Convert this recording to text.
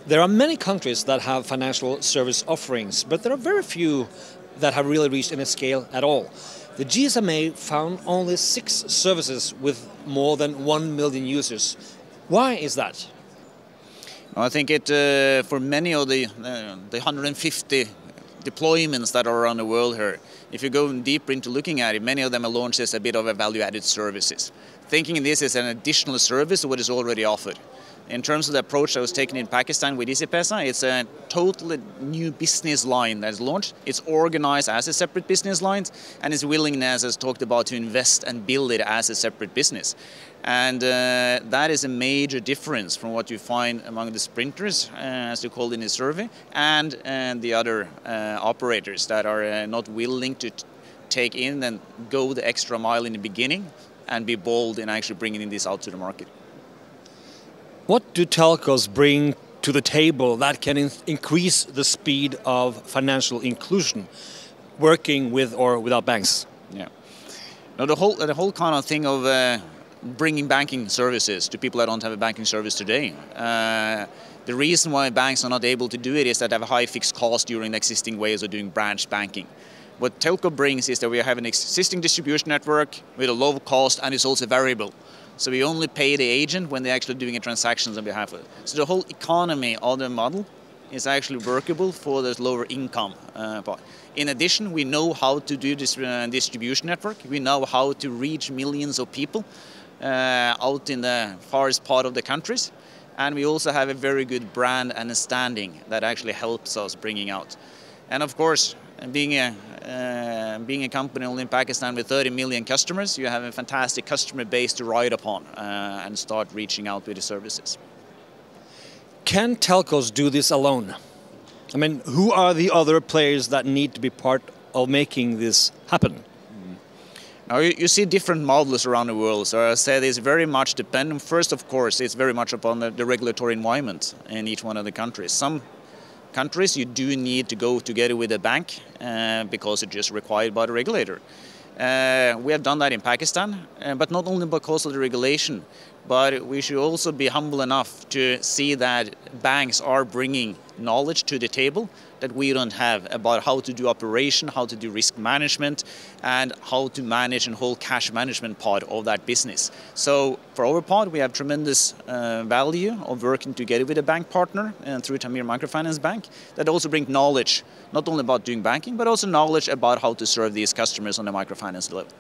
There are many countries that have financial service offerings, but there are very few that have really reached any scale at all. The GSMA found only 6 services with more than 1 million users. Why is that? I think for many of the 150 deployments that are around the world here, if you go deeper into looking at it, many of them are launched as a bit of a value-added services. Thinking this is an additional service to what is already offered. In terms of the approach that was taken in Pakistan with Easypaisa, it's a totally new business line that is launched. It's organized as a separate business line, and its willingness, as talked about, to invest and build it as a separate business. And that is a major difference from what you find among the sprinters, as you called in the survey, and the other operators that are not willing to take in and go the extra mile in the beginning and be bold in actually bringing this out to the market. What do telcos bring to the table that can increase the speed of financial inclusion, working with or without banks? Yeah, now the whole kind of thing of bringing banking services to people that don't have a banking service today. The reason why banks are not able to do it is that they have a high fixed cost during the existing ways of doing branch banking. What telco brings is that we have an existing distribution network with a low cost, and it's also variable. So we only pay the agent when they're actually doing transactions on behalf of it. So the whole economy of the model is actually workable for this lower income part. In addition, we know how to do this distribution network. We know how to reach millions of people out in the farthest part of the countries. And we also have a very good brand understanding that actually helps us bringing out. And of course, being a company only in Pakistan with 30 million customers, you have a fantastic customer base to ride upon and start reaching out with the services. Can telcos do this alone? I mean, who are the other players that need to be part of making this happen? Now, you see different models around the world. So I said it's very much dependent. First, of course, it's very much upon the regulatory environment in each one of the countries. Some countries you do need to go together with a bank because it's just required by the regulator. We have done that in Pakistan, but not only because of the regulation, but we should also be humble enough to see that banks are bringing knowledge to the table that we don't have about how to do operation, how to do risk management, and how to manage and whole cash management part of that business. So for our part, we have tremendous value of working together with a bank partner and through Tamir Microfinance Bank that also bring knowledge, not only about doing banking, but also knowledge about how to serve these customers on the microfinance level.